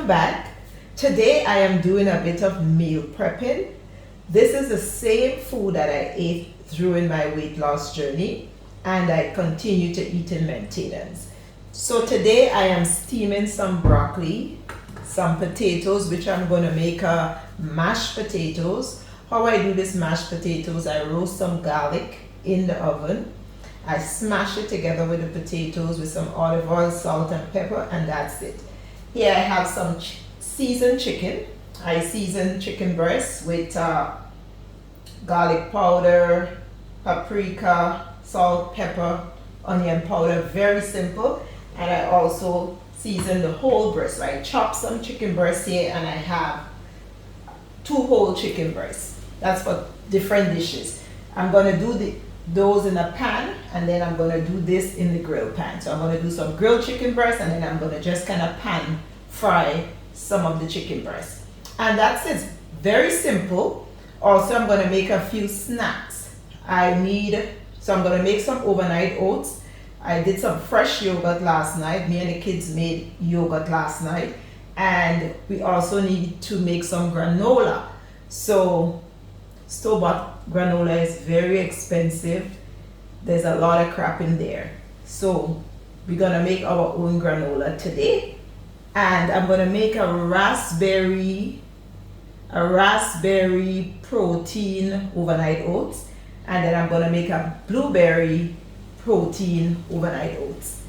back. Today I am doing a bit of meal prepping. This is the same food that I ate during my weight loss journey and I continue to eat in maintenance. So today I am steaming some broccoli, some potatoes, which I'm going to make a mashed potatoes. How I do this mashed potatoes, I roast some garlic in the oven. I smash it together with the potatoes with some olive oil, salt and pepper, and that's it. Here I have some seasoned chicken. I season chicken breast with garlic powder, paprika, salt, pepper, onion powder, very simple. And I also season the whole breast. So I chop some chicken breast here and I have 2 whole chicken breasts. That's for different dishes. I'm going to do those in a pan and then I'm going to do this in the grill pan. So I'm going to do some grilled chicken breast and then I'm going to just kind of pan fry some of the chicken breast. And that's it. Very simple. Also, I'm going to make a few snacks. So I'm going to make some overnight oats. I did some fresh yogurt last night. Me and the kids made yogurt last night. And we also need to make some granola. So store-bought granola is very expensive. There's a lot of crap in there. So we're going to make our own granola today. And I'm going to make a raspberry protein overnight oats. And then I'm going to make a blueberry protein overnight oats.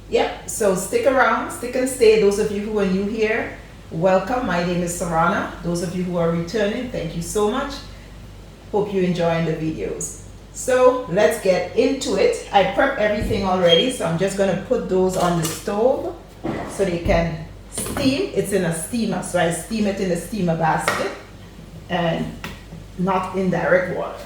Yep, so stick around, stick and stay. Those of you who are new here, welcome. My name is Sarana. Those of you who are returning, thank you so much. Hope you're enjoying the videos. So let's get into it. I prepped everything already, so I'm just going to put those on the stove so they can steam. It's in a steamer, so I steam it in a steamer basket and not in direct water.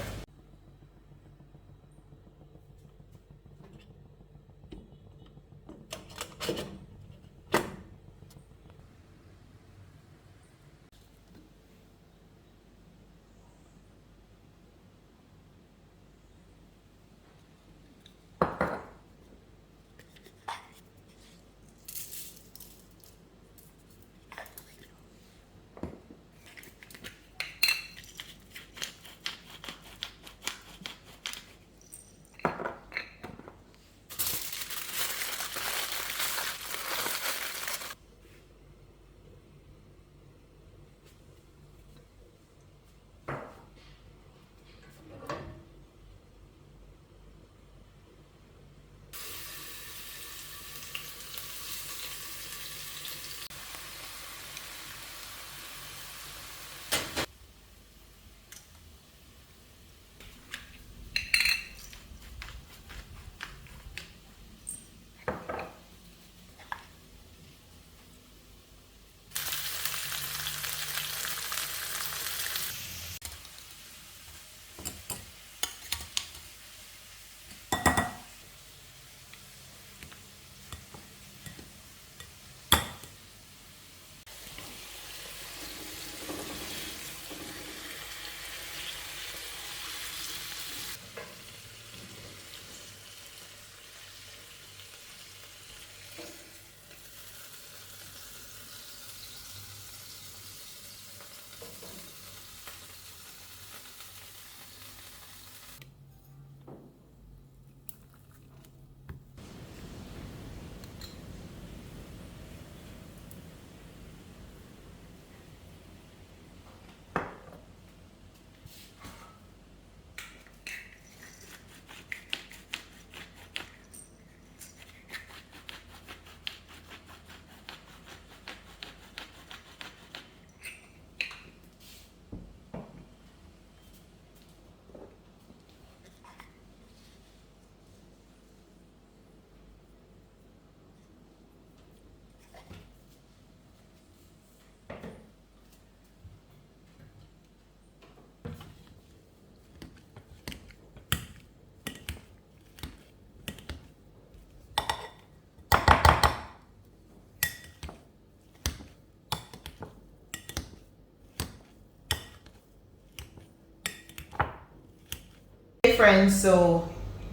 Hey friends, so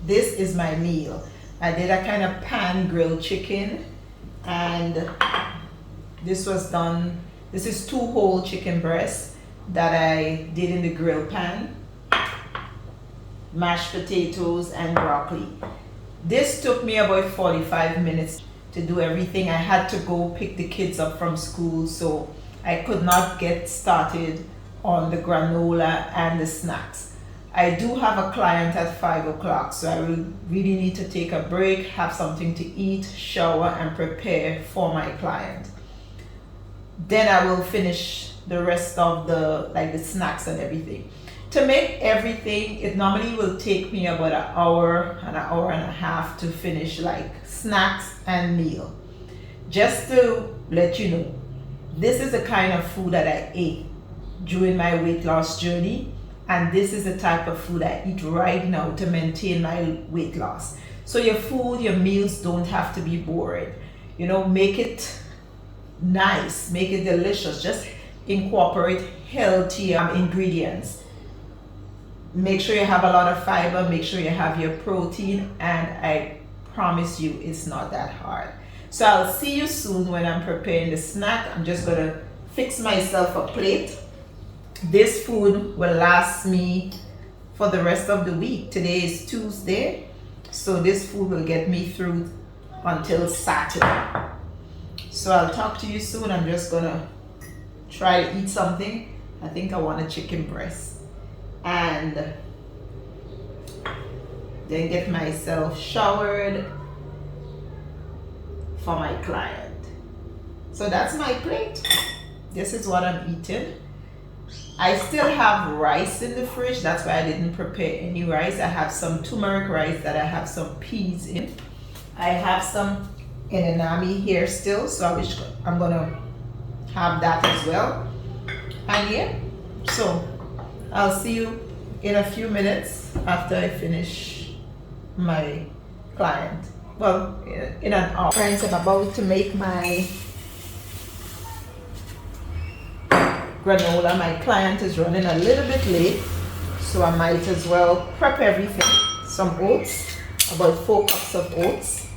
this is my meal. I did a kind of pan grilled chicken and This was done, this is 2 whole chicken breasts that I did in the grill pan, mashed potatoes and broccoli. This took me about 45 minutes to do everything. I had to go pick the kids up from school, so I could not get started on the granola and the snacks. I do have a client at 5 o'clock, so I will really need to take a break, have something to eat, shower, and prepare for my client. Then I will finish the rest of the snacks and everything. To make everything, it normally will take me about an hour and a half to finish like snacks and meal. Just to let you know, this is the kind of food that I ate during my weight loss journey, and this is the type of food I eat right now to maintain my weight loss. So your food, your meals don't have to be boring. Make it nice, make it delicious. Just incorporate healthier ingredients. Make sure you have a lot of fiber, make sure you have your protein, and I promise you it's not that hard. So I'll see you soon when I'm preparing the snack. I'm just gonna fix myself a plate. This food will last me for the rest of the week. Today is Tuesday, so this food will get me through until Saturday. So I'll talk to you soon. I'm just gonna try to eat something. I think I want a chicken breast. And then get myself showered for my client. So that's my plate. This is what I'm eating. I still have rice in the fridge. That's why I didn't prepare any rice. I have some turmeric rice that I have some peas in. I have some inanami here still, so I'm gonna have that as well. And yeah, so I'll see you in a few minutes after I finish my client. Well, in an hour. Friends, I'm about to make my granola. My client is running a little bit late, so I might as well prep everything. Some oats, about 4 cups of oats.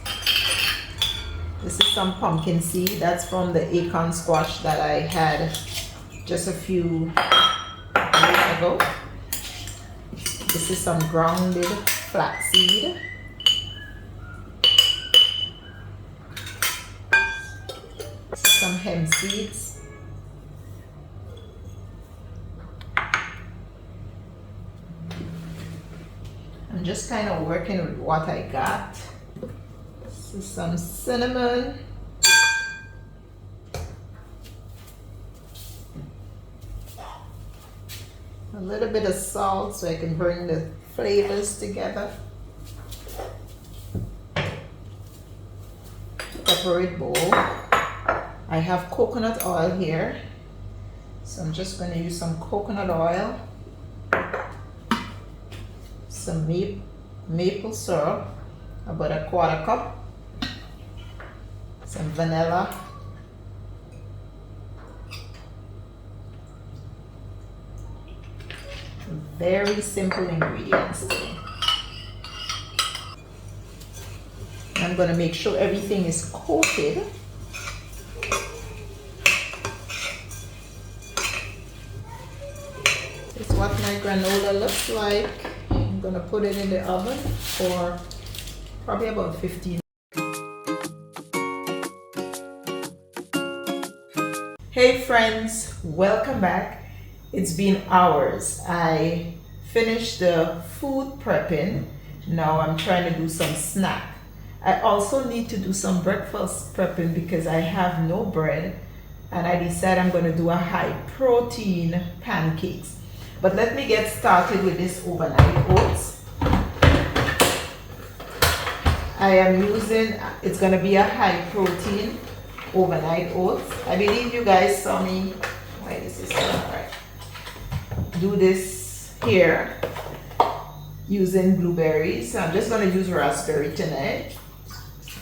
This is some pumpkin seed. That's from the acorn squash that I had just a few days ago. This is some grounded flaxseed. Some hemp seeds. I'm just kind of working with what I got. This is some cinnamon. A little bit of salt so I can bring the flavors together. Separate bowl. I have coconut oil here, so I'm just going to use some coconut oil, some maple syrup, about a 1/4 cup, some vanilla, very simple ingredients. I'm going to make sure everything is coated. This is what my granola looks like. I'm going to put it in the oven for probably about 15 minutes. Hey friends, welcome back. It's been hours. I finished the food prepping. Now I'm trying to do some snack. I also need to do some breakfast prepping because I have no bread, and I decided I'm going to do a high protein pancakes. But let me get started with this overnight oats. I am using, it's going to be a high protein overnight oats. I believe you guys saw me, why this is not right, do this here using blueberries. So I'm just going to use raspberry tonight.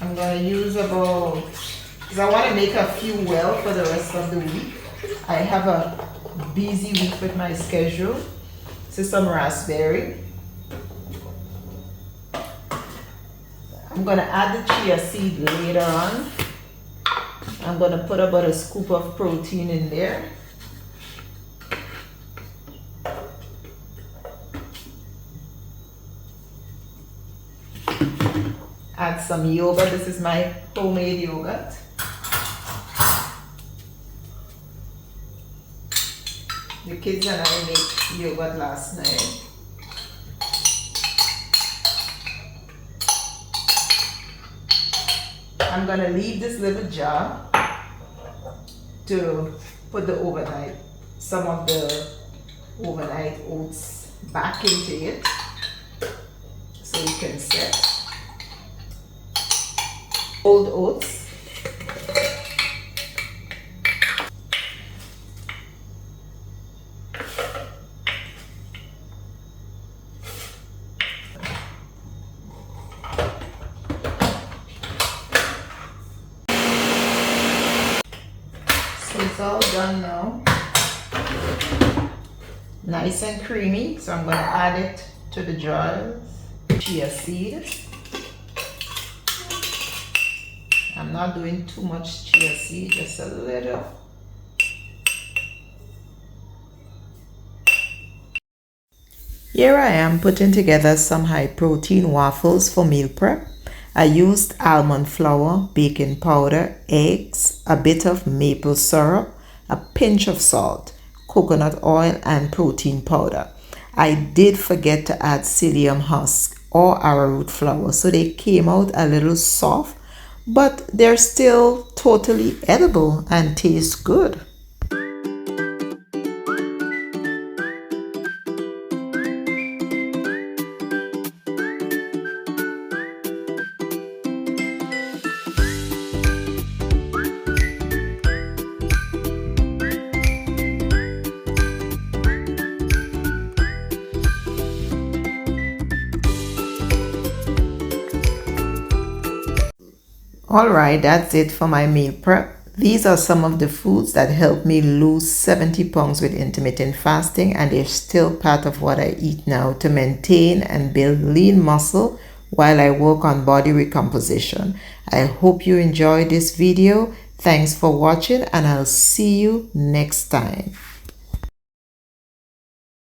I'm going to use about, because I want to make a few well for the rest of the week. I have a busy week with my schedule. This is some raspberry. I'm going to add the chia seed later on. I'm going to put about a scoop of protein in there. Add some yogurt. This is my homemade yogurt. The kids and I made yogurt last night. I'm going to leave this little jar to put some of the overnight oats back into it so you can set. Old oats. So it's all done now. Nice and creamy. So I'm going to add it to the jars. Chia seed. I'm not doing too much chia seed, just a little. Here I am putting together some high protein waffles for meal prep. I used almond flour, baking powder, eggs, a bit of maple syrup, a pinch of salt, coconut oil, and protein powder. I did forget to add psyllium husk or arrowroot flour, so they came out a little soft, but they're still totally edible and taste good. Alright, that's it for my meal prep. These are some of the foods that helped me lose 70 pounds with intermittent fasting, and they're still part of what I eat now to maintain and build lean muscle while I work on body recomposition. I hope you enjoyed this video. Thanks for watching, and I'll see you next time.